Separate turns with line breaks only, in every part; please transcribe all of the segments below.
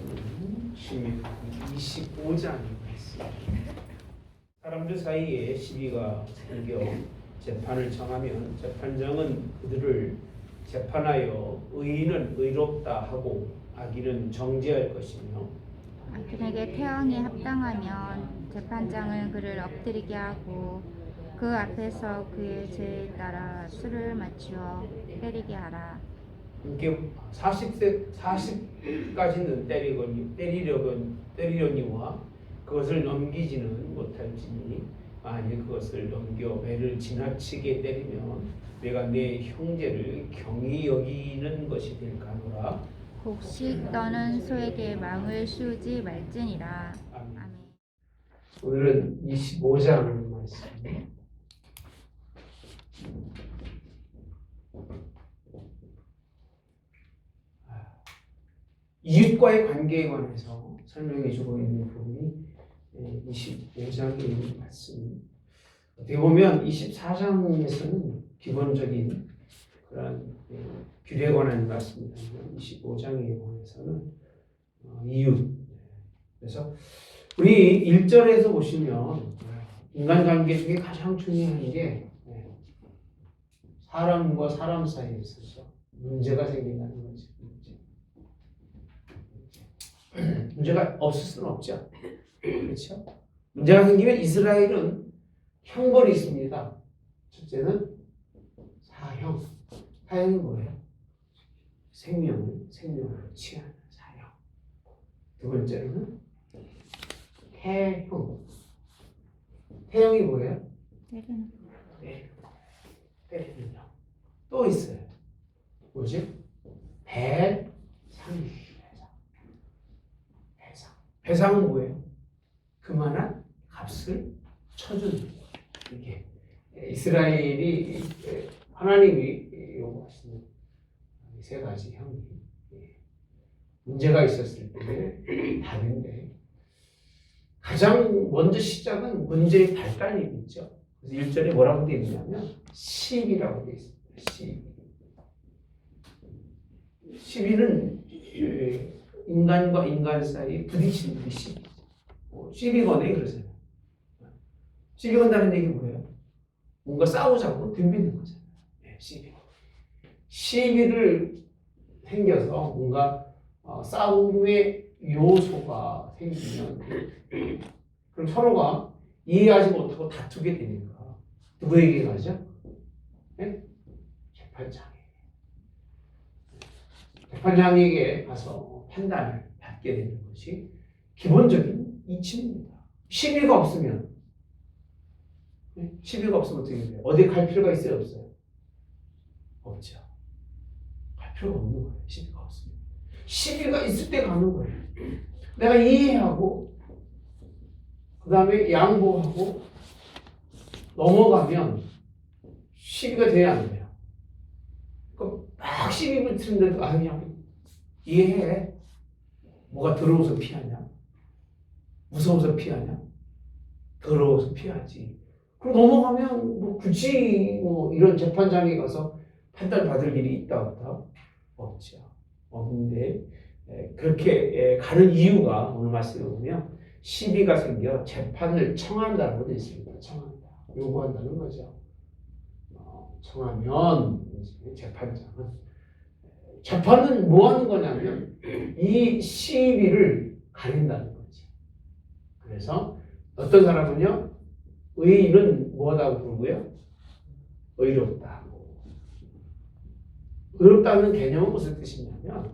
말씀은 신명기 25장의 말씀. 사람들 사이에 시비가 생겨 재판을 정하면 재판장은 그들을 재판하여 의인은 의롭다 하고 악인은 정죄할 것이며
악인에게 태형이 합당하면 재판장은 그를 엎드리게 하고 그 앞에서 그의 죄에 따라 수를 맞추어 때리게 하라.
이렇게 40까지는 때리려니와 그것을 넘기지는 못할지니 만일 그것을 넘겨 배를 지나치게 때리면 내가 내 형제를 경히 여기는 것이 될까노라.
곡식 떠는 소에게 망을 씌우지 말지니라.
아멘.
아멘.
오늘은 25장 말씀. 이웃과의 관계에 관해서 설명해 주고 있는 부분이 25장의 말씀. 어떻게 보면 24장에서는 기본적인 그런 규례에 관한 말씀이라면 25장에 관해서는 이웃. 그래서 우리 1절에서 보시면 인간관계 중에 가장 중요한 게 사람과 사람 사이에 있어서 문제가 생긴다는 거죠. 문제가 없을 수는 없죠. 그렇죠? 문제가 생기면 이스라엘은 형벌이 있습니다. 첫째는 사형. 사형이 뭐예요? 생명을 취하는 사형. 두 번째로는 태형. 태형이 뭐예요? 때리는 형. 또 있어요. 뭐지? 배상. 배상은 뭐예요? 그만한 값을 쳐주는 거예요. 이게 이스라엘이 하나님이 요구하시는 세 가지 형이 문제가 있었을 때 다른데 가장 먼저 시작은 문제의 발단이겠죠. 그래서 1절에 뭐라고 되어 있냐면 시비라고 되어 있습니다. 시비는 인간과 인간 사이에 부딪히는 게 시비. 시비 거네 그러잖아요. 시비 건다는 얘기 뭐예요? 뭔가 싸우자고 덤비는 거잖아요. 시비. 시비를 생겨서 뭔가 싸움의 요소가 생기면 그럼 서로가 이해하지 못하고 다투게 되니까 누구에게 가죠? 네? 재판장에게 가서 판단을 받게 되는 것이 기본적인 이치입니다. 시비가 없으면 어떻게 돼요? 어디 갈 필요가 있어요? 없어요? 없죠. 갈 필요가 없는 거예요. 시비가 없으면. 시비가 있을 때 가는 거예요. 내가 이해하고 그 다음에 양보하고 넘어가면 시비가 돼야 안 돼요. 그럼 막 시비 붙이는데도 그냥 이해해. 뭐가 더러워서 피하냐? 무서워서 피하냐? 더러워서 피하지. 그럼 넘어가면 뭐 굳이 뭐 이런 재판장에 가서 판단 받을 일이 있다 없다? 없죠. 없는데 그렇게 가는 이유가 오늘 말씀에 보면 시비가 생겨 재판을 청한다고 되어 있습니다. 청한다. 요구한다는 거죠. 청하면 재판은 뭐 하는 거냐면 이 시비를 가린다는 거지. 그래서 어떤 사람은요 의인은 뭐라고 부르고요? 의롭다. 의롭다는 개념은 무슨 뜻이냐면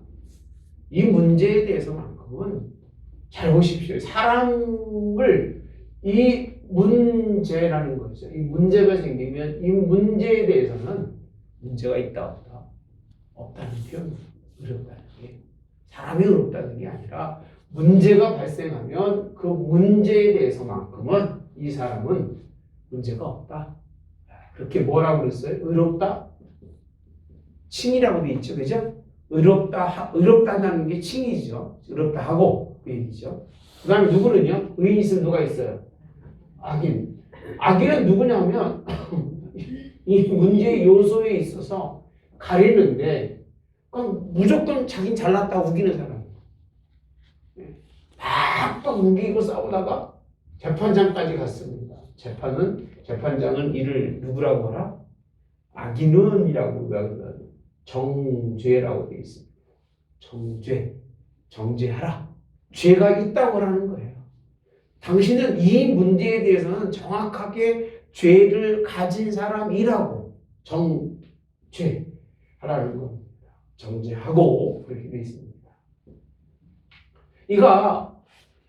이 문제에 대해서만큼은 잘 보십시오. 사람을 이 문제라는 거죠. 이 문제가 생기면 이 문제에 대해서는 문제가 있다 없다? 없다는 표현입니다. 의롭다는 게 사람이 의롭다는 게 아니라 문제가 발생하면 그 문제에 대해서만큼은 이 사람은 문제가 없다. 그렇게 뭐라고 그랬어요? 의롭다? 칭이라고 돼 있죠. 그죠? 의롭다는 게 칭이죠. 의롭다 하고 그 얘기죠. 그 다음에 누구는요? 의인 있으면 누가 있어요? 악인. 악인은 누구냐면 이 문제의 요소에 있어서 가리는데 그럼 무조건 자긴 잘났다고 우기는 사람이에요. 팍팍 우기고 싸우다가 재판장까지 갔습니다. 재판장은 이를 누구라고 하라? 악인은이라고 정죄라고 되어 있습니다. 정죄하라. 죄가 있다고 하는 거예요. 당신은 이 문제에 대해서는 정확하게 죄를 가진 사람이라고 정죄하라는 겁니다. 정죄하고 그렇게 되어 있습니다. 이가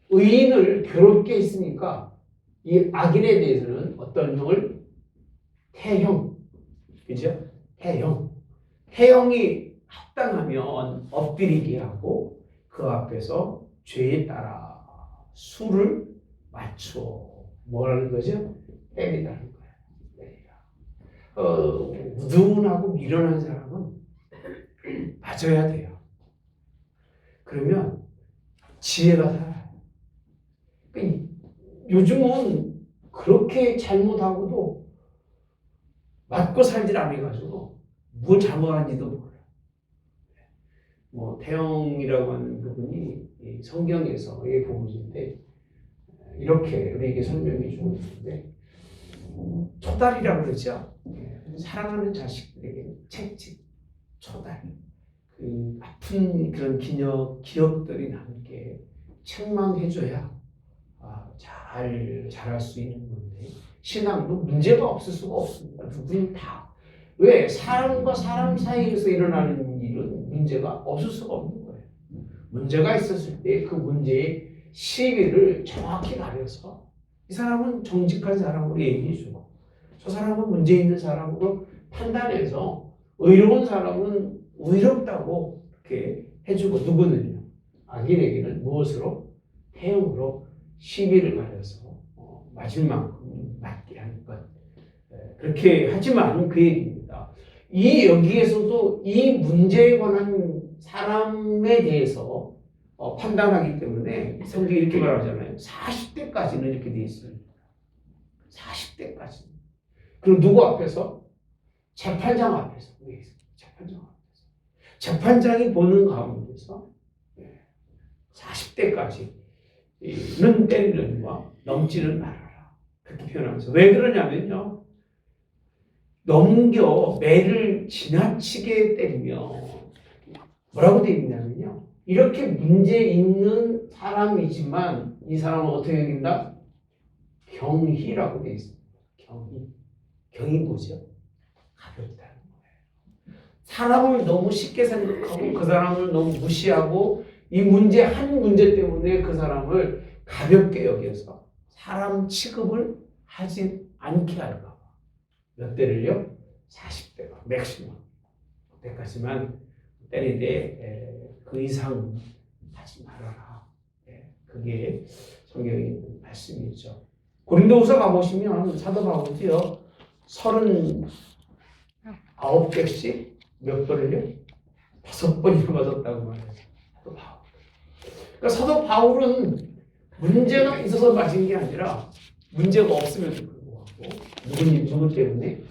의인을 괴롭게 했으니까 이 악인에 대해서는 어떤 형을? 태형. 그죠? 태형이 합당하면 엎드리게 하고 그 앞에서 죄에 따라 수를 맞춰 뭐라는 거죠? 때리라는 거예요. 때리라. 우둔하고 미련한 사람은 맞아야 돼요. 그러면 지혜가 살아요. 그러니까 요즘은 그렇게 잘못하고도 맞고 살질 않아가지고 뭘 잘못한지도 몰라요. 뭐 태영이라고 하는 부분이 성경에서의 부분인데 이렇게 우리에게 설명해 주고 있는데 초달이라고 그러죠. 사랑하는 자식들에게 채찍, 초달. 그 아픈 그런 기억들이 남게 책망해줘야 잘 자랄 수 있는 건데 신앙도 문제가 없을 수가 없습니다. 누구나 다. 왜? 사람과 사람 사이에서 일어나는 일은 문제가 없을 수가 없는 거예요. 문제가 있었을 때 그 문제의 시비를 정확히 가려서 이 사람은 정직한 사람으로 얘기해주고 저 사람은 문제 있는 사람으로 판단해서 의로운 사람은 의롭다고 이렇게 해주고 누구는요? 악인에게는 무엇으로? 태형으로 시비를 가려서 맞을 만큼 맞게 하는 것. 그렇게 하지만 그 얘기입니다. 여기에서도 이 문제에 관한 사람에 대해서 판단하기 때문에 성경이 이렇게 말하잖아요. 40대까지는 이렇게 돼 있어요. 40대까지. 그리고 누구 앞에서? 재판장 앞에서. 재판장이 보는 가운데서 40대까지는 때리려니와 넘지는 말아라. 그렇게 표현하면서 왜 그러냐면요. 매를 지나치게 때리면 뭐라고 되어 있냐면요. 이렇게 문제 있는 사람이지만 이 사람은 어떻게 여긴다? 경희라고 되어 있습니다. 경이 뭐죠? 가볍다는 거예요. 사람을 너무 쉽게 생각하고 그 사람을 너무 무시하고 한 문제 때문에 그 사람을 가볍게 여겨서 사람 취급을 하지 않게 할까 봐. 몇 대를요? 40대가 맥시멈. 그때까지만 때리되 그 이상 하지 말아라. 그게 성경에 있는 말씀이죠. 고린도후서 가보시면 사도 바울이요 39개씩 몇 번을요? 5번이나 맞았다고 말해요. 사도 바울. 그러니까 사도 바울은 문제가 있어서 맞은 게 아니라 문제가 없음에도 불구하고 누구 때문에?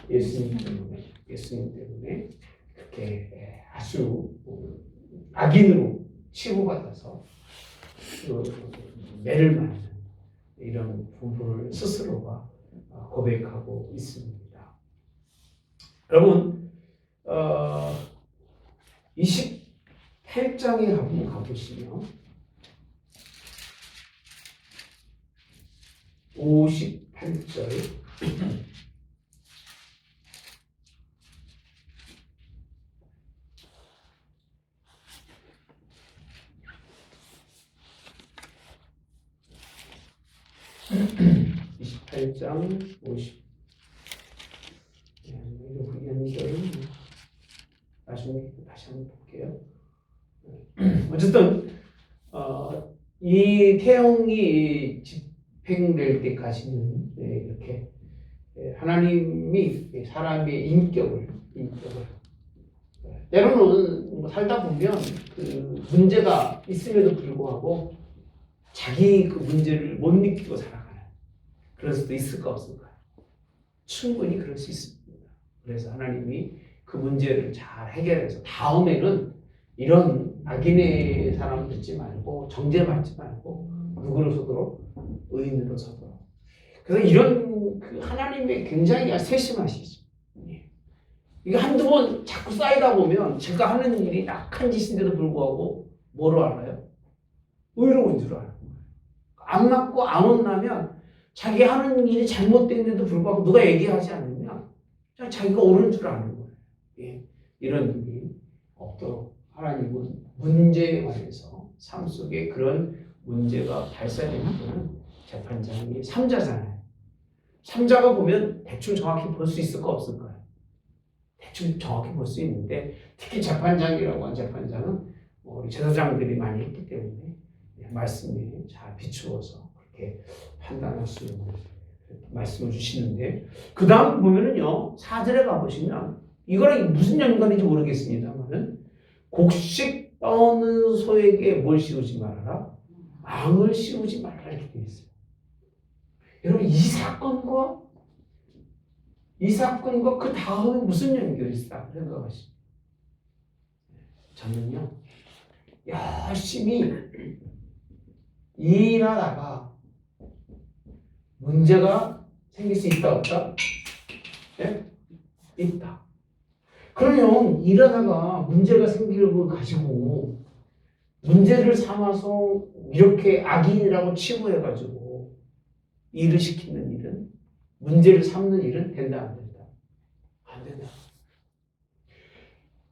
예수님 때문에 그렇게 아주 악인으로 치부받아서 매를 맞는 이런 부분을 스스로가 고백하고 있습니다. 여러분 28장에 한번 가보시면 58절 28장 50 연결은 나중에 다시 한번 볼게요. 어쨌든 이 태형이 집행될 때까지는 이렇게 하나님이 사람의 인격을 때로는 살다 보면 그 문제가 있음에도 불구하고 자기 그 문제를 못 느끼고 살아가는 그럴 수도 있을까 없을까? 충분히 그럴 수 있습니다. 그래서 하나님이 그 문제를 잘 해결해서 다음에는 이런 악인의 사람 듣지 말고 정죄받지 말고 누구로 서도록 의인으로 서도록. 그래서 이런 그 하나님의 굉장히 세심하시죠. 이게 한두 번 자꾸 쌓이다 보면 제가 하는 일이 악한 짓인데도 불구하고 뭐로 알아요? 의로운 줄 알아요. 안 맞고 안 혼나면 자기 하는 일이 잘못됐는데도 불구하고 누가 얘기하지 않으면 그냥 자기가 옳은 줄 아는 거예요. 예. 이런 일이 없도록 하나님은 문제에 관해서 삶 속에 그런 문제가 발생하는 것은 재판장이 3자잖아요. 3자가 보면 대충 정확히 볼 수 있을까 없을까요? 대충 정확히 볼 수 있는데 특히 재판장이라고 한 재판장은 우리 제사장들이 많이 했기 때문에 말씀이 잘 비추어서 그렇게 판단할 수 있는 말씀을 주시는데 그 다음 보면은요 4절에 가보시면 이거랑 무슨 연관인지 모르겠습니다만은 곡식 떠는 소에게 뭘 씌우지 말아라? 앙을 씌우지 말아라 이렇게 되어 있어요. 여러분 이 사건과 그 다음에 무슨 연결이 있을까 생각하시죠? 저는요 열심히 일하다가 문제가 생길 수 있다 없다? 네? 있다. 그러면 일하다가 문제가 생기는 걸 가지고 문제를 삼아서 이렇게 악인이라고 치부해가지고 일을 시키는 일은 문제를 삼는 일은 된다 안 된다? 안 된다.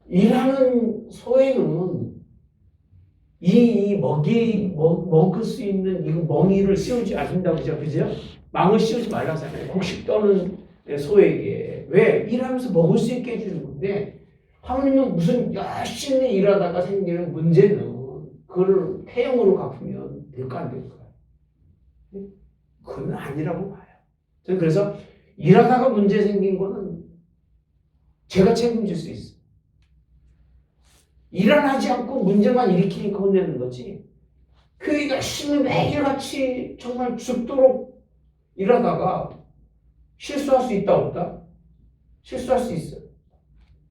일하는 소에는 먹을 수 있는 이 멍이를 씌우지 않는다고 그죠? 망을 씌우지 말라잖아요. 곡식 떠는 소에게. 왜? 일하면서 먹을 수 있게 해주는 건데, 하나님은 무슨 열심히 일하다가 생기는 문제는 그걸 태형으로 갚으면 될까 안 될까요? 그건 아니라고 봐요. 저는 그래서 일하다가 문제 생긴 거는 제가 책임질 수 있어요. 일어나지 않고 문제만 일으키니까 혼내는 거지. 그 열심히 매일같이 정말 죽도록 일하다가 실수할 수 있다 없다? 실수할 수 있어요.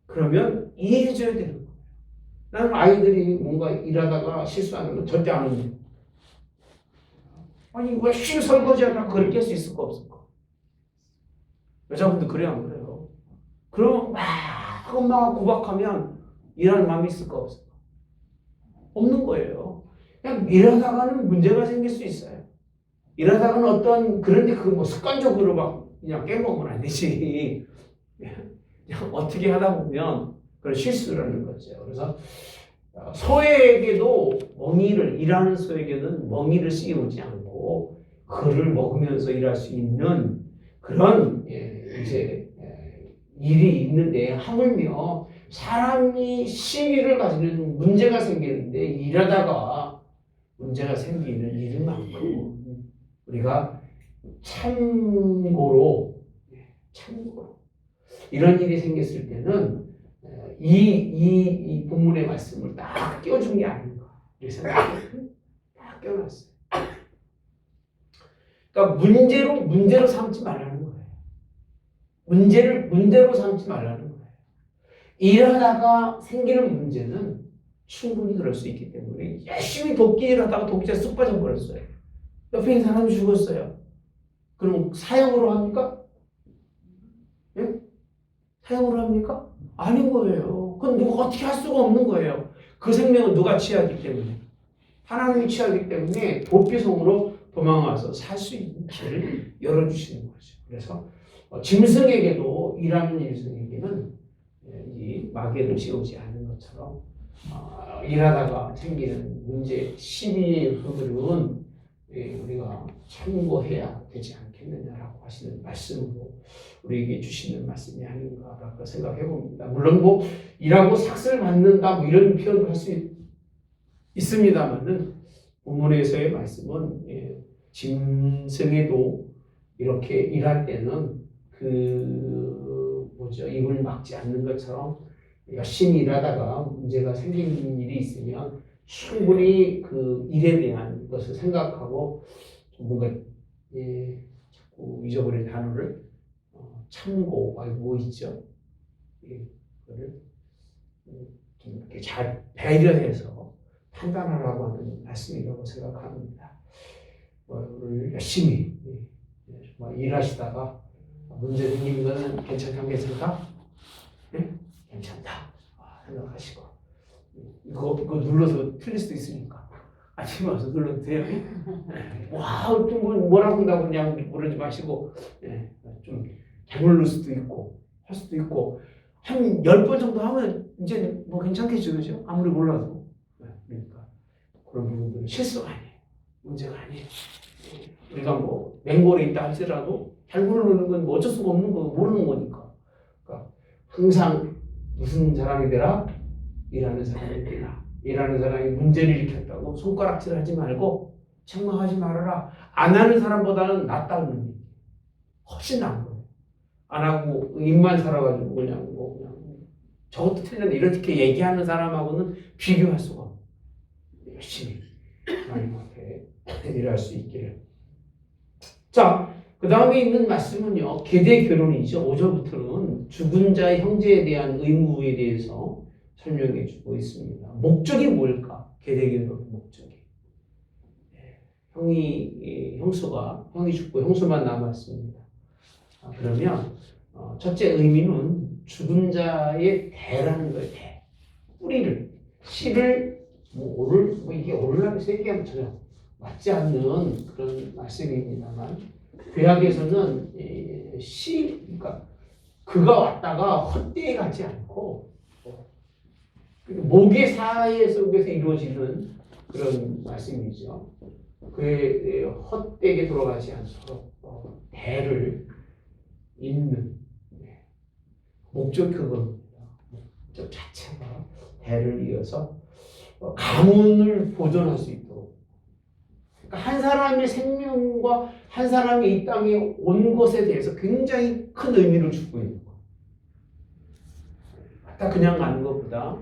그러면 이해해줘야 되는 거예요. 나는 아이들이 뭔가 일하다가 실수하는 건 절대 안 해요. 아니 왜 쉴 설거지하다가 그걸 깰 수 있을까 없을까? 여자분들 그래요 안 그래요? 그러면 막 엄마가 구박하면 일하는 마음이 있을까 없을까? 없는 거예요. 그냥 일하다가는 문제가 생길 수 있어요. 일하다가는 어떤 그런데 그거 뭐 습관적으로 막 그냥 깨먹으면 안 되지. 그냥 어떻게 하다 보면 그런 실수를 하는 거죠. 그래서 소에게도 일하는 소에게는 멍이를 씌우지 않고 그를 먹으면서 일할 수 있는 그런 일이 있는데 하물며 사람이 시비를 가지는 문제가 생기는데 일하다가 문제가 생기는 일만큼 우리가 참고로 이런 일이 생겼을 때는 이 본문의 말씀을 딱 껴준 게 아닌가 그래서 딱 껴놨어요. 그러니까 문제로 삼지 말라는 거예요. 문제로 삼지 말라는 거예요. 일하다가 생기는 문제는 충분히 그럴 수 있기 때문에 열심히 돕기 일하다가 돕기에 쑥 빠져버렸어요. 옆에 있는 사람이 죽었어요. 그럼 사형으로 합니까? 예? 사형으로 합니까? 아닌 거예요. 그건 누가 어떻게 할 수가 없는 거예요. 그 생명은 누가 취하기 때문에 하나님이 취하기 때문에 도피성으로 도망와서 살 수 있는 길을 열어주시는 거죠. 그래서 짐승에게도 일하는 짐승에게는 이 마개를 씌우지 않는 것처럼 일하다가 생기는 문제 시비의 흐름은 우리가 참고해야 되지 않겠느냐라고 하시는 말씀으로 우리에게 주시는 말씀이 아닌가라고 생각해 봅니다. 물론 뭐 일하고 삭슬 받는다 뭐 이런 표현도 할 수 있습니다만은 본문에서의 말씀은 짐승에도 이렇게 일할 때는 입을 막지 않는 것처럼 열심히 일하다가 문제가 생기는 일이 있으면 충분히 그 일에 대한 것을 생각하고 뭔가 자꾸 잊어버린 단어를 참고 뭐 있죠? 그거를 좀 이렇게 잘 배려해서 판단하라고 하는 말씀이라고 생각합니다. 오늘 열심히 정말 일하시다가 문제 생기는 것은 괜찮다? 네? 괜찮다 생각하시고 이거 눌러서 틀릴 수도 있으니까 아침에 와서 눌러도 돼요. 와우 또 뭐라고 한다고 그냥 모르지 마시고 좀 잘못 누를 수도 있고 할 수도 있고 한 10번 정도 하면 이제 뭐 괜찮겠죠, 그죠? 아무리 몰라도. 그러니까 그런 부분들은 실수가 아니에요. 문제가 아니에요. 우리가 뭐 맹골에 있다 할지라도 잘못 누르는 건 뭐 어쩔 수가 없는 거 모르는 거니까. 그러니까 항상 무슨 사람이 되라? 일하는 사람이 되라. 일하는 사람이 문제를 일으켰다고 손가락질하지 말고 책망하지 말아라. 안 하는 사람보다는 낫다는 얘기. 훨씬 나은 거예요. 안 하고 입만 살아가지고 그냥 저것도 틀렸네 이렇게 얘기하는 사람하고는 비교할 수가 없어요. 열심히 하나님 앞에 일할 수 있기를. 자, 그 다음에 있는 말씀은요. 계대 결혼이죠. 5절부터는 죽은 자의 형제에 대한 의무에 대해서 설명해 주고 있습니다. 목적이 뭘까? 계대 결혼 목적이. 형이 죽고 형수만 남았습니다. 그러면 첫째 의미는 죽은 자의 대라는 거예요. 대. 뿌리를, 씨를 이게 오르락을 세게 하면 전혀 맞지 않는 그런 말씀입니다만 구약에서는 그러니까 그가 왔다가 헛되이 가지 않고 목의 사회 속에서 이루어지는 그런 말씀이죠. 그의 헛되게 돌아가지 않도록 대를 잇는 목적 그겁니다. 목적 자체가 대를 이어서 가문을 보존할 수 있도록. 그러니까 한 사람의 생명과 한 사람이 이 땅에 온 것에 대해서 굉장히 큰 의미를 주고 있는 거예요. 딱 그냥 가는 것보다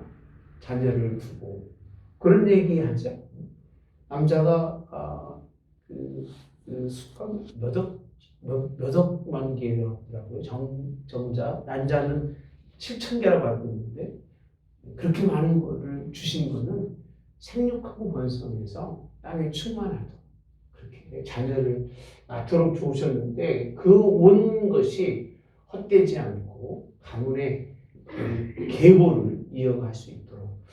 자녀를 두고 그런 얘기 하죠. 남자가 수가 몇 억만 개라고요. 정자, 난자는 7,000개라고 알고 있는데 그렇게 많은 거를 주신 거는 생육하고 번성해서 땅에 충만하도록 그렇게 자녀를 낳도록 주셨는데 그 온 것이 헛되지 않고 가문의 계보를 이어갈 수 있도록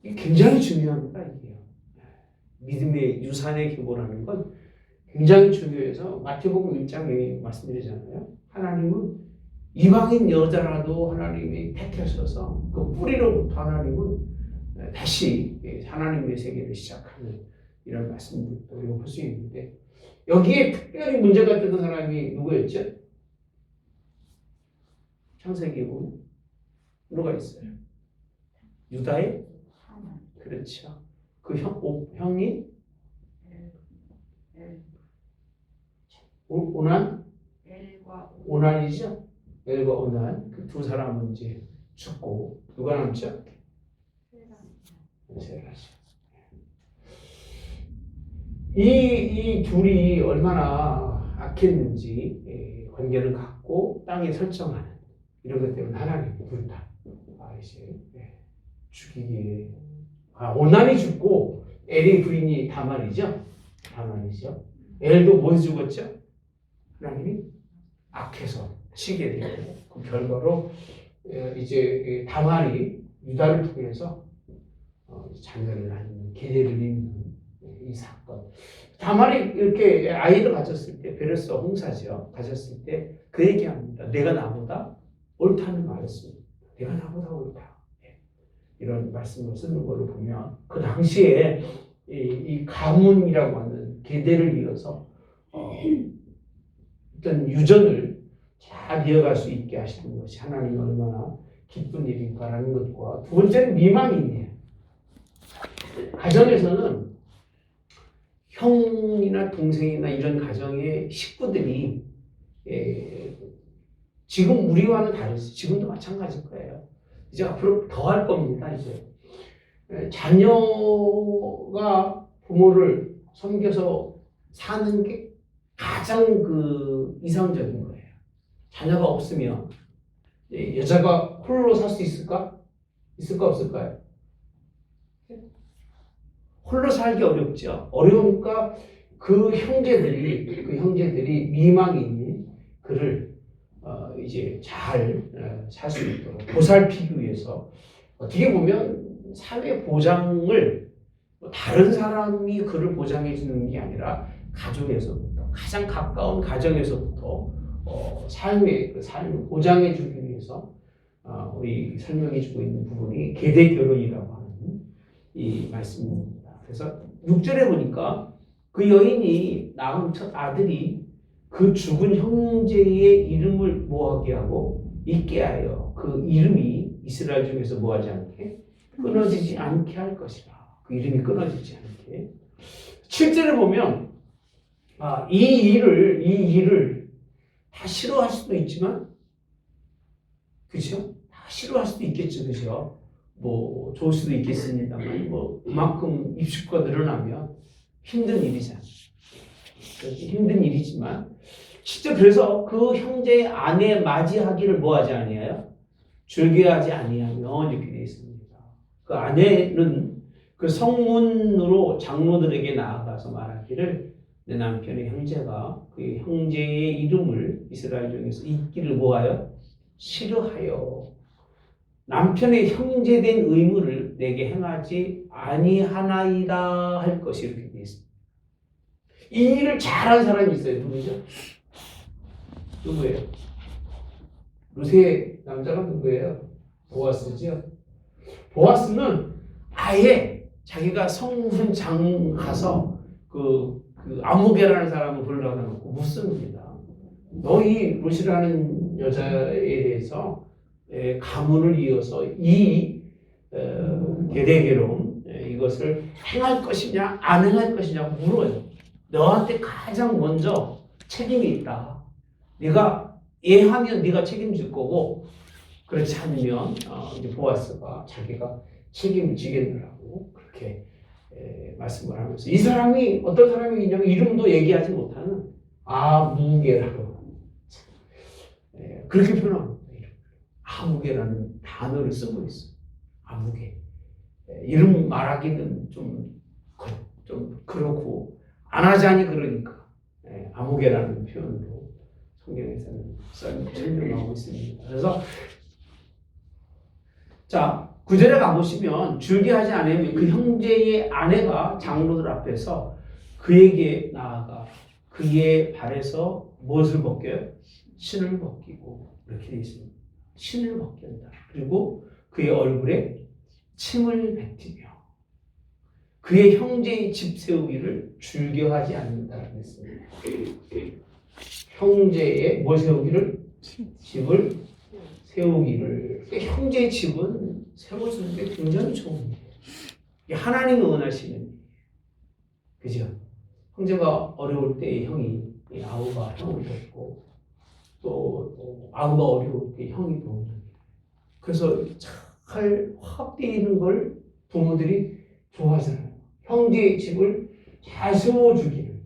이게 굉장히 중요합니다. 이게요. 믿음의 유산의 계보라는 건 굉장히 중요해서 마태복음 1장에 말씀드리잖아요. 하나님은 이방인 여자라도 하나님이 택하셔서 그 뿌리로부터 하나님은 다시 하나님의 세계를 시작하는 이런 말씀들도 우리가 볼 수 있는데 여기에 특별히 문제가 되는 사람이 누구였죠? 창세기에 보면 누가 있어요? 유다의? 그렇죠. 그 형이 오난이죠. 엘과 오난 그 두 사람은 이제 죽고 누가 남죠? 세라죠. 이 둘이 얼마나 악했는지 관계를 갖고 땅에 설정하는 이런 것 때문에 하나님이 부른다. 이제 죽이기에 오난이 죽고 엘의 부인이 다말이죠. 엘도 뭐해서 죽었죠? 하나님이 악해서 치게 되고 그 결과로 이제 다말이 유다를 통해서 자녀를 낳는 계대를 잇는 이 사건. 다말이 이렇게 아이를 가졌을 때 베레스 홍사죠. 가졌을 때 그 얘기합니다. 내가 나보다 옳다는 말했습니다. 내가 나보다 옳다. 이런 말씀을 쓰는 걸로 보면 그 당시에 이 가문이라고 하는 계대를 이어서 어떤 유전을 잘 이어갈 수 있게 하시는 것이 하나님이 얼마나 기쁜 일인가라는 것과 두 번째는 미망이네요. 가정에서는 형이나 동생이나 이런 가정의 식구들이 지금 우리와는 다르지. 지금도 마찬가지일 거예요. 이제 앞으로 더 할 겁니다. 이제 자녀가 부모를 섬겨서 사는 게 가장 이상적인 거예요. 자녀가 없으면 여자가 홀로 살 수 있을까? 있을까 없을까요? 홀로 살기 어렵죠. 어려우니까 그 형제들이 미망이 있는 그를 이제 잘 살 수 있도록 보살피기 위해서 어떻게 보면 사회 보장을 다른 사람이 그를 보장해 주는 게 아니라 가족에서부터 가장 가까운 가정에서부터 삶을 보장해 주기 위해서 우리 설명해 주고 있는 부분이 계대 결혼이라고 하는 이 말씀입니다. 그래서 6절에 보니까 그 여인이 낳은 첫 아들이 그 죽은 형제의 이름을 뭐하게 하고 있게 하여 그 이름이 이스라엘 중에서 뭐하지 않게 끊어지지 않게 할 것이라. 그 이름이 끊어지지 않게. 7절에 보면 이 일을 다 싫어할 수도 있지만, 그죠? 다 싫어할 수도 있겠죠, 그죠? 뭐 좋을 수도 있겠습니다만, 뭐 그만큼 입식과 늘어나면 힘든 일이잖아요. 힘든 일이지만, 실제 그래서 그 형제의 아내 맞이하기를 뭐하지 아니하여? 즐겨하지 아니하면 이렇게 되어 있습니다. 그 아내는 그 성문으로 장로들에게 나아가서 말하기를 내 남편의 형제가 그 형제의 이름을 이스라엘 중에서 잊기를 뭐하여? 싫어하여 남편의 형제된 의무를 내게 행하지 아니하나이다 할 것이 이렇게 되어 있습니다. 이 일을 잘한 사람이 있어요. 누구죠? 누구예요? 루세의 남자가 누구예요? 보아스죠. 보아스는 아예 자기가 성문장 가서 그 아무개라는 사람을 불러다 놓고 묻습니다. 너희 루시라는 여자에 대해서 가문을 이어서 이 계대결혼 이것을 행할 것이냐 안 행할 것이냐 물어요. 너한테 가장 먼저 책임이 있다. 네가 예하면 네가 책임질 거고 그렇지 않으면 이제 보아스가 자기가 책임을 지겠느라고 그렇게 말씀을 하면서 이 사람이 어떤 사람이냐면 이름도 얘기하지 못하는 아무개라고 그렇게 표현합니다. 아무개라는 단어를 쓰고 있어요. 아무개. 이름 말하기는 좀 그렇고 안 하자니 그러니까 아무개라는 표현으로 성경에서는 설명하고 있습니다. 그래서 자 9절에 가보시면 즐겨하지 않으면 그 형제의 아내가 장로들 앞에서 그에게 나아가 그의 발에서 무엇을 벗겨요? 신을 벗기고 이렇게 되어 있습니다. 신을 벗긴다. 그리고 그의 얼굴에 침을 뱉으며 그의 형제의 집 세우기를 즐겨하지 않는다고 했습니다. 형제의 뭘 세우기를? 집을 세우기를. 형제의 집은 세워주는 게 굉장히 좋은 일이에요. 하나님이 원하시는, 그죠? 형제가 어려울 때 형이 아우가 형을 돕고 또 아우가 어려울 때 형이 돕는. 그래서 잘 화합되는 걸 부모들이 좋아하잖아요. 형제의 집을 잘 세워주기를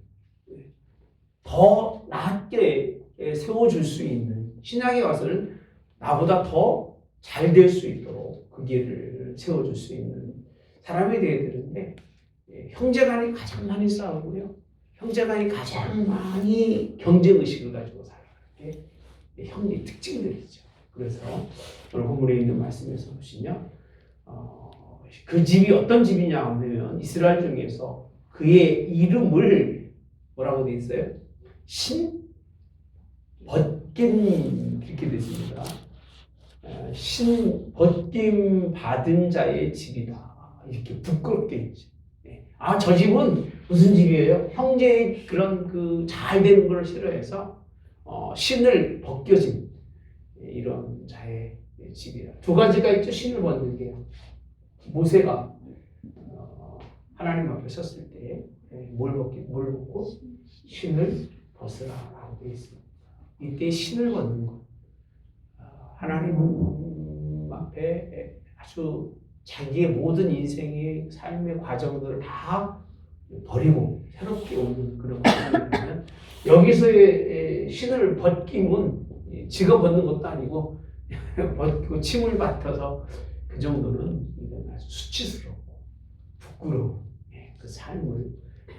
더 낫게 세워줄 수 있는 신앙에 와서는 나보다 더 잘 될 수 있도록 그 길을 세워줄 수 있는 사람이 되어야 되는데 형제간이 가장 많이 싸우고요. 형제간이 가장 많이 경쟁의식을 가지고 살아요. 형제 특징들이죠. 그래서 오늘 본문에 있는 말씀에서 보시면 그 집이 어떤 집이냐 하면 이스라엘 중에서 그의 이름을 뭐라고 되어 있어요? 신 벗김 이렇게 됐습니다. 신 벗김 받은 자의 집이다. 이렇게 부끄럽게 있죠. 저 집은 무슨 집이에요? 형제의 그런 그 잘 되는 걸 싫어해서 신을 벗겨진 이런 자의 집이라. 두 가지가 있죠. 신을 벗는 게요. 모세가 하나님 앞에 섰을 때 뭘 벗고 신을 벗으라라고 되어 있습니다. 이때 신을 벗는 것. 하나님 앞에 아주 자기의 모든 인생의 삶의 과정들을 다 버리고 새롭게 오는 그런 과정이라면 여기서의 신을 벗김은 지가 벗는 것도 아니고 벗고 침을 맡아서 그 정도는 이건 아주 수치스럽고 부끄러운 그 삶을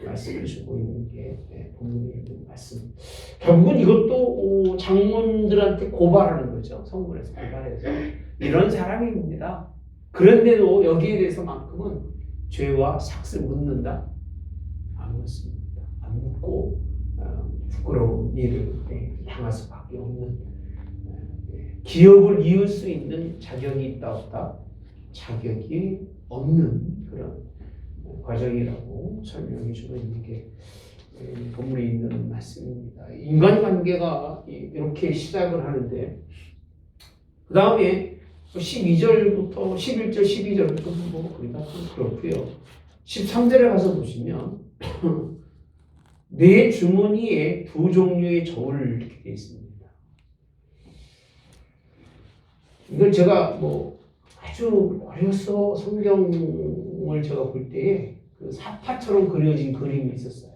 말씀해 주고 있는 게 본문에 있는 말씀. 결국은 이것도 장문들한테 고발하는 거죠. 성문에서 고발해서 이런 사람입니다. 그런데도 여기에 대해서만큼은 죄와 삭을 묻는다? 안 묻습니다. 안 묻고 부끄러운 일을 당할 수밖에 없는, 기업을 이을 수 있는 자격이 있다 없다? 자격이 없는 그런 과정이라고 설명해 주고 있는 게 본문에 있는 말씀입니다. 인간관계가 이렇게 시작을 하는데 그 다음에 12절부터 11절 12절부터 뭐 거의 다 그렇고요. 13절에 가서 보시면 내 주머니에 두 종류의 저울을 이렇게 되어 있습니다. 이걸 제가 뭐 아주 어려서 성경을 제가 볼 때에 그 사파처럼 그려진 그림이 있었어요.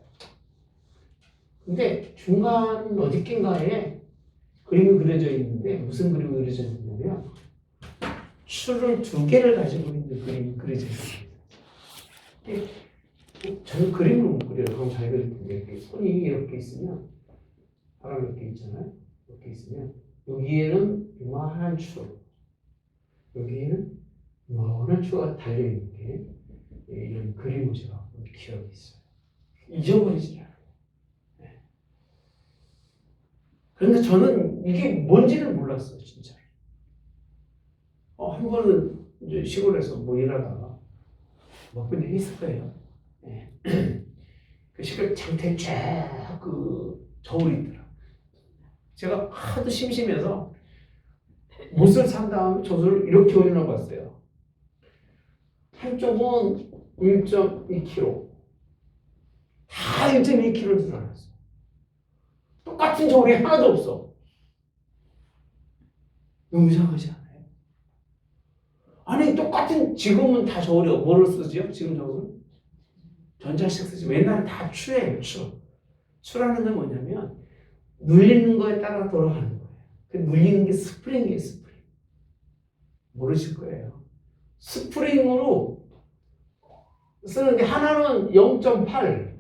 근데 중간 어디쯤가에 그림이 그려져 있는데 무슨 그림이 그려져 있냐면 추를 두 개를 가지고 있는 그림이 그려져 있습니다. 저는 그림을 못 그려요. 그럼 잘 그릴 텐데 손이 이렇게 있으면 사람 이렇게 있잖아요. 이렇게 있으면 여기에는 이만한 추, 여기에는 이만한 추가 달려있는 게 이런 그림을 제가 본 기억이 있어요. 잊어버리지 않아요. 그런데 저는 이게 뭔지를 몰랐어요, 진짜. 한 번은 이제 시골에서 뭐 일하다가 몇 군데 있을 거예요. 그 시골 장터에 쫙그 저울이 있더라고요. 제가 하도 심심해서 못을 산 다음에 저울을 이렇게 올려놔봤어요. 한쪽은 1.2kg, 다 1.2kg를 들어놨어요. 똑같은 저울이 하나도 없어. 너무 이상하지 않아요? 아니 똑같은, 지금은 다 저울이 뭐를 쓰죠? 지금 저울은? 전자식 쓰지. 옛날에 다 추예요. 추라는 건 뭐냐면 눌리는 거에 따라 돌아가는 거예요. 그 눌리는 게 스프링이에요. 스프링. 모르실 거예요. 스프링으로 쓰는데 하나는 0.8.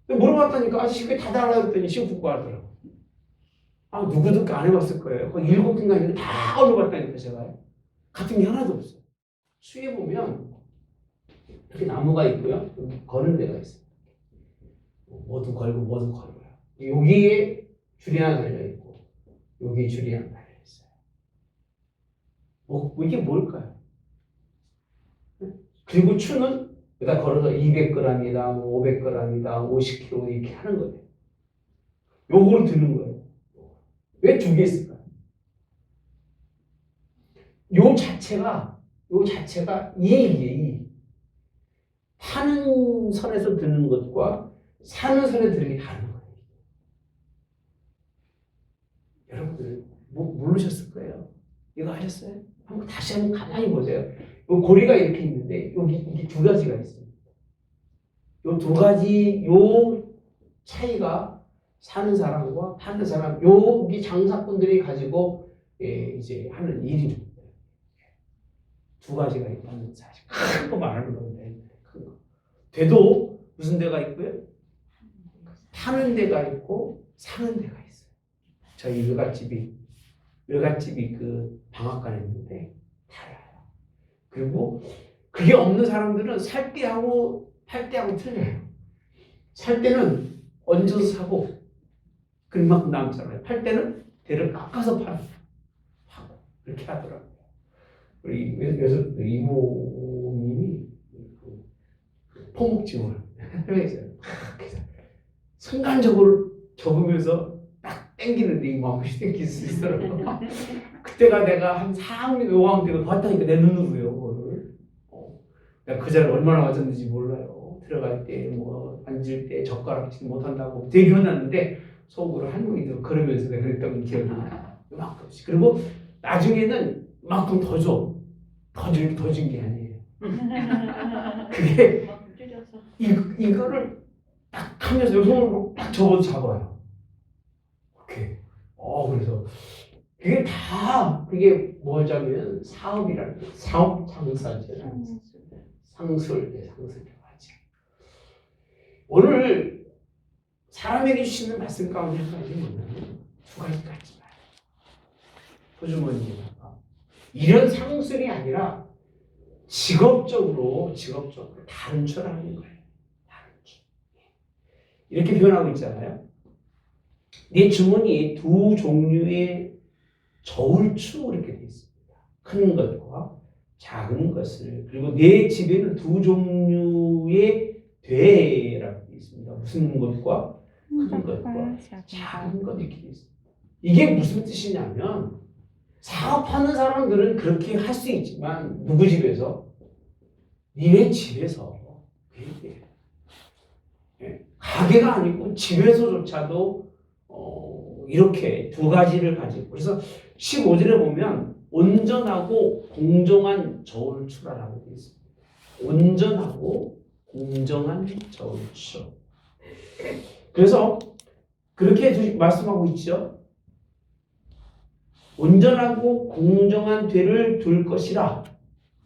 물어봤다니까 아저씨 그게 다 달라 했더니 신부가 하더라고. 누구도 안 해봤을 거예요. 거의 7개인가 있는데 다 올려봤다니까 제가. 같은 게 하나도 없어요. 수에 보면 이렇게 나무가 있고요. 거는 데가 있어요. 뭐도 걸고 뭐도 걸어요. 여기에 줄이 하나 달려있고 여기에 줄이 하나 달려있어요. 이게 뭘까요? 그리고 추는 여기다 걸어서 200g이다, 500g이다, 50kg 이렇게 하는 거예요. 요거를 드는 거예요. 왜 두 개 있을까요? 요 자체가 이익이에요. 타는 선에서 드는 것과 사는 선에 드는 게 다른 거예요. 여러분들 모르셨을 거예요. 이거 하셨어요? 다시 한번 가만히 보세요. 요 고리가 이렇게 있는데 여기 이게 두 가지가 있습니다. 요 두 가지 요 차이가 사는 사람과 파는 사람, 여기 장사꾼들이 가지고 이제 하는 일입니다. 두 가지가 있다는 사실 큰 거 말하는 건데 큰 거. 돼도 무슨 데가 있고요? 파는 데가 있고 사는 데가 있어요. 저희 외갓집이 그 방앗간에 있는데 달라요. 그리고 그게 없는 사람들은 살 때하고 팔 때하고 틀려요. 살 때는 얹어서 사고 그만큼 남잖아요. 팔 때는 대를 깎아서 파고 그렇게 하더라고요. 우리 이모님이 포목찜을 해외에서요. 순간적으로 접으면서 딱 땡기는데 이 마음이 땡길 수 있더라고. 그때가 내가 한 4학년, 5학년 때가 봤다니까 내 눈으로요. 그거를. 내가 그 자리에 얼마나 맞았는지 몰라요. 들어갈 때, 뭐 앉을 때 젓가락질 못한다고 되게 혼났는데 속으로 한국인들 그러면서 내가 그랬던 기억이 나요. 이만큼씩. 그리고 나중에는 이만큼 더 줘. 더 준 게 아니에요. 그게 이거를 딱 하면서 손으로 딱 접어서 잡아요. 오케이. 그래서 그게 뭐냐면 사업이라는 거예요. 사업 장사제라는 거죠. 상술이라고 하지. 오늘 사람에게 주시는 말씀 가운데 한 가지 뭐냐면 두 가지가 있지만 호주머니에다가 이런 상술이 아니라 직업적으로 단출하는 거예요. 단출. 이렇게 표현하고 있잖아요. 내 주머니에 두 종류의 저울추 이렇게 되어 있습니다. 큰 것과 작은 것을, 그리고 내 집에는 두 종류의 되라고 되어 있습니다. 무슨 것과 큰 것과 작은 것 이렇게 되어 있습니다. 이게 무슨 뜻이냐면 사업하는 사람들은 그렇게 할 수 있지만 누구 집에서? 니네 집에서 가게가 아니고 집에서조차도 이렇게 두 가지를 가지고, 그래서 15절에 보면 온전하고 공정한 저울추라고 되어 있습니다. 온전하고 공정한 저울추. 그래서 그렇게 말씀하고 있죠. 온전하고 공정한 되를 둘 것이라.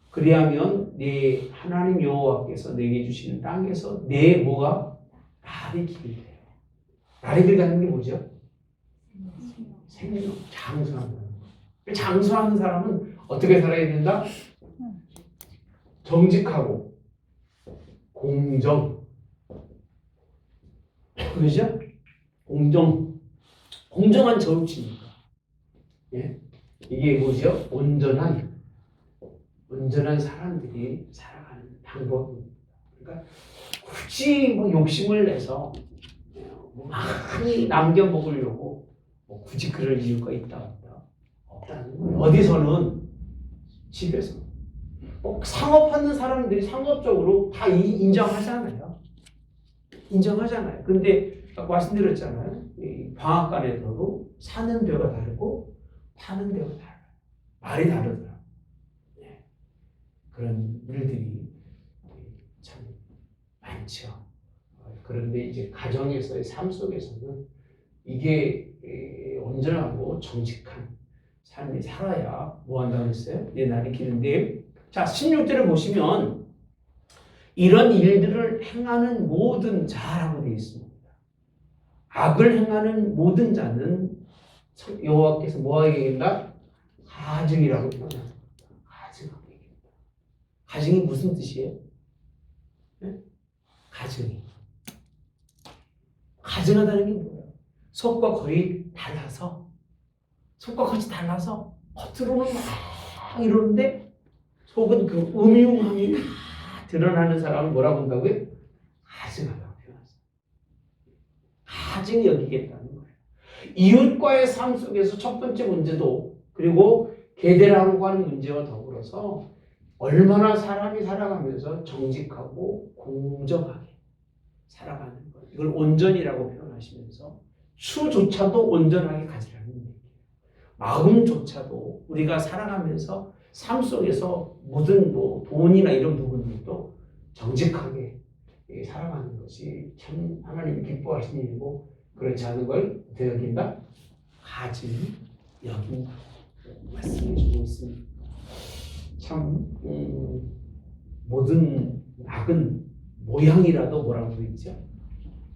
그리하면 내 하나님 여호와께서 내게 주시는 땅에서 내 뭐가 날이 길이 돼요. 날이 길다는 게 뭐죠? 생명, 장수하는 거예요. 장수하는 사람은 어떻게 살아야 된다? 정직하고 공정. 그러죠? 공정한 저울추입니다. 예? 이게 뭐죠? 온전한 사람들이 살아가는 방법입니다. 그러니까 굳이 뭐 욕심을 내서 많이 남겨 먹으려고 굳이 그럴 이유가 있다 없다는 거예요. 어디서는 집에서 상업하는 사람들이 상업적으로 다 인정하잖아요. 근데 아까 말씀드렸잖아요. 이 방앗간에서도 사는 데가 다르고 파는 데가 달라요. 말이 다르더라고요. 네. 그런 일들이 참 많죠. 그런데 이제 가정에서의 삶 속에서는 이게 온전하고 정직한 삶이 살아야 뭐 한다고 했어요? 내 날이 기는데, 자 16절을 보시면 이런 일들을 행하는 모든 자라고 되어 있습니다. 악을 행하는 모든 자는 여호와께서 뭐하게 계신다? 가증이라고 표현합니다. 가증하게 계신다. 가증이 무슨 뜻이에요? 네? 가증하다는 게 뭐예요? 속과 거의 달라서 겉으로는 막 이러는데 속은 그 음흉함이 다 드러나는 사람을 뭐라고 한다고요? 가증하다고 표현하세요. 가증이 여기겠다는 거예요. 이웃과의 삶 속에서 첫 번째 문제도, 그리고 계대라고 하는 문제와 더불어서 얼마나 사람이 살아가면서 정직하고 공정하게 살아가는 것, 이걸 온전이라고 표현하시면서 추조차도 온전하게 가지라는 얘기예요. 마음조차도 우리가 살아가면서 삶 속에서 모든 돈이나 이런 부분들도 정직하게 살아가는 것이 참 하나님이 기뻐하시는 일이고, 그렇지 않은 걸 어떻게 여긴다? 가증히 여긴다 말씀해 주고 있습니다. 참 모든 악은 모양이라도 뭐라고 있죠?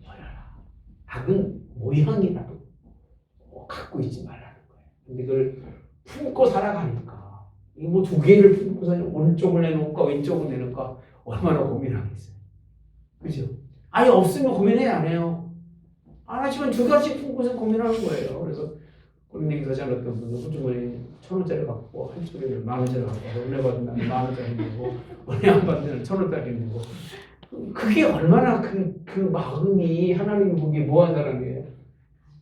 버려라. 악은 모양이라도 갖고 있지 말라는 거예요. 근데 그걸 품고 살아가니까 이 뭐 두 개를 품고서 오른쪽을 내놓을까 왼쪽을 내놓을까 얼마나 고민하겠어요. 그죠? 아예 없으면 고민해 안 해요. 안 하지만 두 가지 품고서 고민하는 거예요. 그래서 꼴링 사장 어떤 분은 호주머니 1,000원짜리 갖고 한쪽에는 10,000원짜리 갖고 은혜 받은 다음에 10,000원짜리 내고 은혜 안 받는 1,000원짜리 내고, 그게 얼마나 그 마음이 하나님 보기에 뭐한 사람이에요?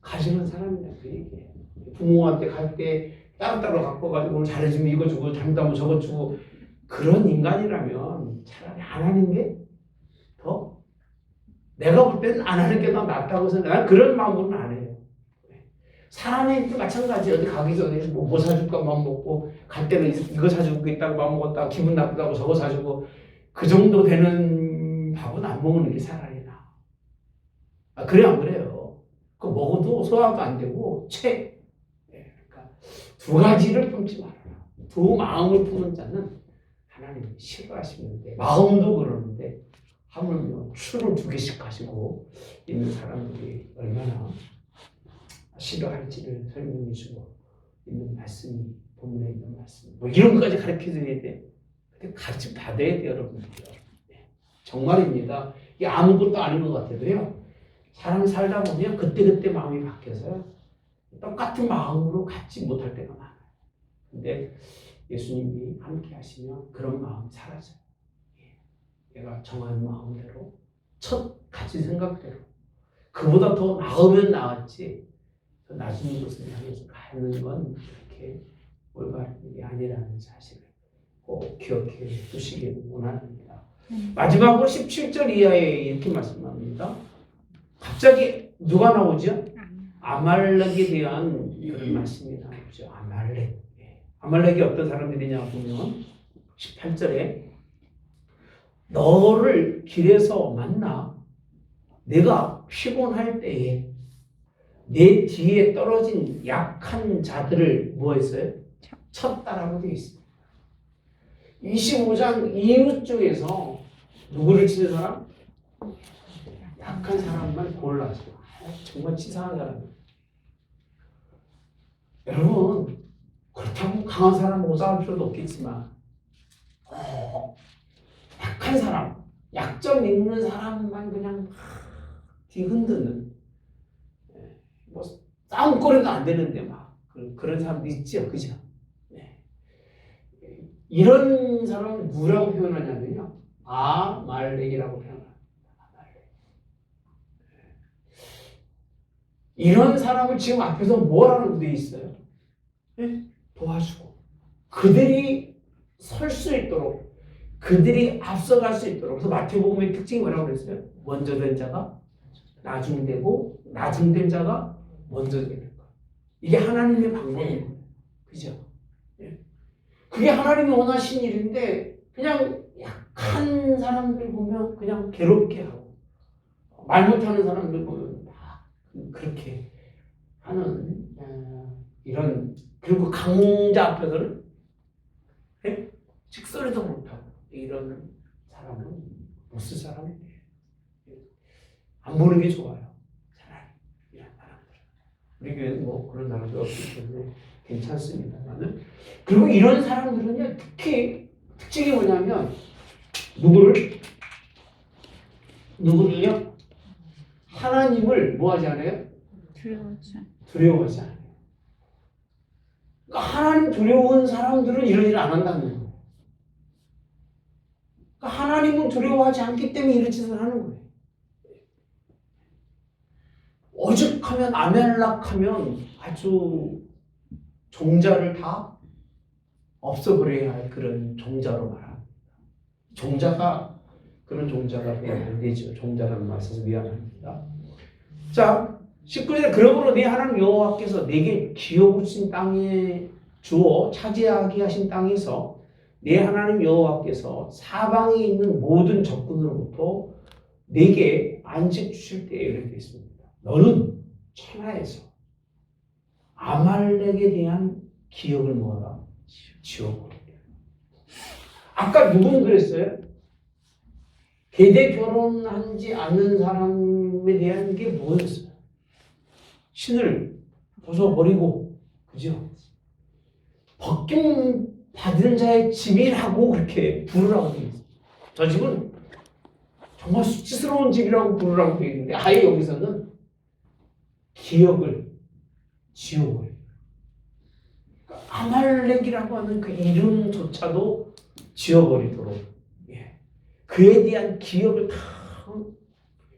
가지는 사람이냐 그 얘기예요. 부모한테 갈 때 따로따로 갖고 가지고 오늘 잘해주면 이거 주고 잘못하면 저거 주고, 그런 인간이라면 차라리 안 하는 게 더, 내가 볼 때는 안 하는 게 더 낫다고 생각해. 그런 마음으로는 안 해요. 사람이 마찬가지. 어디 가기 전에 뭐 사줄까 마음 먹고, 갈 때는 이거 사주고 있다고 마음 먹었다가 기분 나쁘다고 저거 사주고, 그 정도 되는 밥은 안 먹는 게 차라리 나아. 그래 안 그래요? 그거 먹어도 소화도 안 되고 그러니까 두 가지를 품지 말아라. 두 마음을 품은 자는 하나님이 싫어하시는데 마음도 그러는데 하물며 추를 두 개씩 가지고 있는 사람들이 얼마나 싫어할지를 설명해 주고 있는 말씀이 본문에 있는 말씀. 뭐 이런 것까지 가르쳐 드려야 돼. 근데 가르침 받아야 돼요, 여러분들요. 네. 정말입니다. 이게 아무것도 아닌 것 같아도요. 사람 살다 보면 그때그때 마음이 바뀌어서 똑같은 마음으로 갖지 못할 때가 많아요. 근데 예수님이 함께 하시면 그런 마음이 사라져요. 내가 정한 마음대로 첫 가진 생각대로 그보다 더 나으면 나았지 더 낮은 것을 향해서 가는 건 그렇게 올바른 일이 아니라는 사실을 꼭 기억해 두시기를 원합니다. 마지막으로 17절 이하에 이렇게 말씀합니다. 갑자기 누가 나오죠? 아말렉에 대한 그런 말씀이 나오죠. 아말렉. 아말렉이 어떤 사람들이냐 보면 18절에 너를 길에서 만나 내가 피곤할 때에 내 뒤에 떨어진 약한 자들을 뭐 했어요? 쳤다라고 되어 있습니다. 25장 이후 쪽에서 누구를 치는 사람? 약한 사람만 골라서 정말 치사한 사람. 여러분 그렇다고 강한 사람하고 싸울 필요도 없겠지만 약한 사람, 약점 있는 사람만 그냥 뒤흔드는 뭐 싸움거리도 안 되는데 막 그런 사람도 있죠, 그죠? 네. 이런 사람은 뭐라고 표현하냐면요, 아말렉이라고 표현합니다. 아말렉. 이런 사람을 지금 앞에서 뭐라고 되어 있어요? 네? 도와주고 그들이 설 수 있도록 그들이 앞서갈 수 있도록. 그래서 마태복음의 특징이 뭐라고 그랬어요? 먼저 된 자가 나중되고 나중된 자가 먼저 되는 거. 이게 하나님의 방법인 거예요. 그죠? 예. 그게 하나님이 원하신 일인데 그냥 약한 사람들 보면 그냥 괴롭게 하고 말 못하는 사람들 보면 막 그렇게 하는 이런. 그리고 강자 앞에서는 직설도 못하고 이런 사람은 못 쓸 사람이에요. 안 보는 게 좋아요. 차라리 이런 사람들. 우리 교회는 뭐 그런 사람들 없기 때문에 괜찮습니다만은. 그리고 이런 사람들은요, 특히 특징이 뭐냐면 누구를요? 하나님을 뭐하지 않아요? 두려워하지 않아요. 그러니까 하나님 두려운 사람들은 이런 일을 안 한다는 거예요. 그러니까 하나님은 두려워하지 않기 때문에 이런 짓을 하는 거예요. 오죽하면 아멜락하면 아주 종자를 다 없애버려야 할 그런 종자로 말합니다. 종자가 그런 종자가 되면 안 되죠. 종자라는 말 써서 미안합니다. 자, 19절에 그러므로 네 하나님 여호와께서 내게 기업을 주신 땅에 주어 차지하게 하신 땅에서 내 하나님 여호와께서 사방에 있는 모든 적군으로부터 내게 안식 주실 때에 이렇게 있습니다. 너는 천하에서 아말렉에 대한 기억을 뭐하라? 지워버리라. 아까 누구는 그랬어요? 계대 결혼하지 않는 사람에 대한 게 뭐였어요? 신을 벗어버리고, 그죠? 벗김 받은 자의 집이라고 그렇게 부르라고 되어 있어요. 저 집은 정말 수치스러운 집이라고 부르라고 되어 있는데 아예 여기서는 기억을 지워버려요. 그러니까 아말렉이라고 하는 그 이름조차도 지워버리도록, 그에 대한 기억을 다.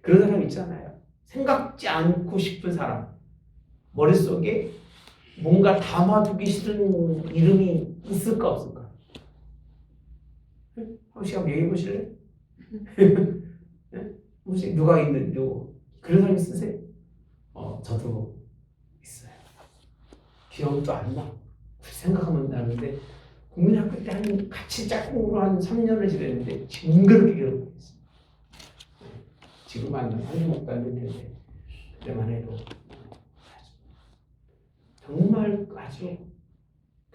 그런 사람 있잖아요. 생각지 않고 싶은 사람, 머릿속에 뭔가 담아두기 싫은 이름이 있을까 없을까? 한 번씩 한번 얘기해 보실래요? 혹시 누가 있는 누구 그런 사람 있으세요? 저도 있어요. 기억도 안 나. 생각하면 나는데 국민학교 때 한 같이 짝꿍으로 한 3년을 지냈는데 징그럽게 괴롭고 있어요. 지금 한 36도 안 됐는데 그때만 해도 정말 아주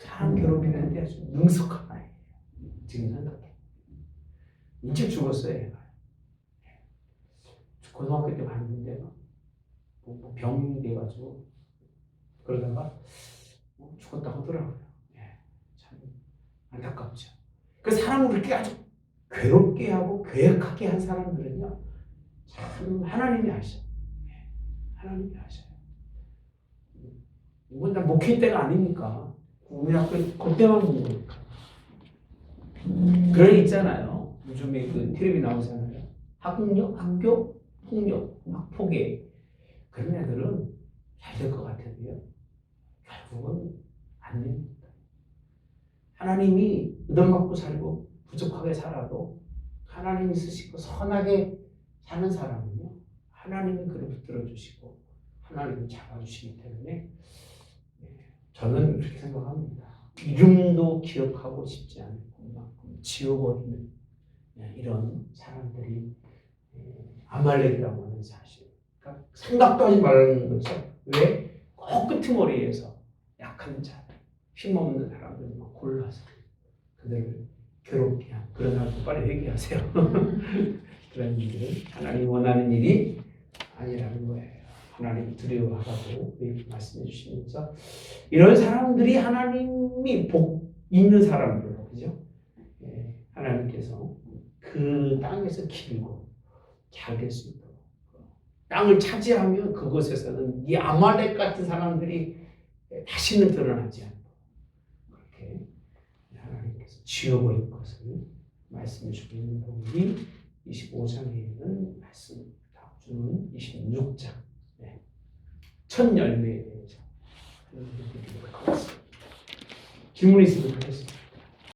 사람 괴롭히는데 아주 능숙한 아이예요. 지금 생각해. 일찍 죽었어요, 얘가. 고등학교 때 봤는데 병이 돼가지고 그러다가 죽었다 하더라고요. 예, 참 안타깝죠. 그 사람을 그렇게 아주 괴롭게 하고 괴악하게 한 사람들은요, 참 하나님이 아셔. 예, 하나님이 아셔요. 이건 다 목회 때가 아니니까 우리 학교 그때만 본 거니까. 그런 있잖아요. 요즘에 그 텔레비 나오잖아요. 학교 폭력, 학폭에 그런 애들은 잘 될 것 같은데요. 결국은 안 됩니다. 하나님이 은혜 받고 살고 부족하게 살아도 하나님이 쓰시고 선하게 사는 사람은요, 하나님이 그를 붙들어 주시고 하나님이 잡아주시기 때문에 저는 그렇게 생각합니다. 이름도 기억하고 싶지 않을 만큼 지워버리는 이런 사람들이 아말렉이라고 하는 사실. 그러니까 생각도 하지 말라는 거죠. 왜? 꼭 끄트머리에서 약한 자, 힘없는 사람들만 골라서 그들을 괴롭게 한. 그러나 빨리 회개하세요. 그런 일들은 하나님 원하는 일이 아니라는 거예요. 하나님 두려워하라고 말씀해 주시면서 이런 사람들이 하나님이 복 있는 사람들, 그죠? 하나님께서 그 땅에서 기르고 잘 될 수 있도록 땅을 차지하면 그곳에서는 이 아말렉 같은 사람들이 다시는 드러나지 않고 그렇게 하나님께서 지어버릴 것을 말씀해 주고 있는 부분이 25장에 있는 말씀입니다. 주는 26장 첫 열매에 대해서 질문 있으면 하겠습니다.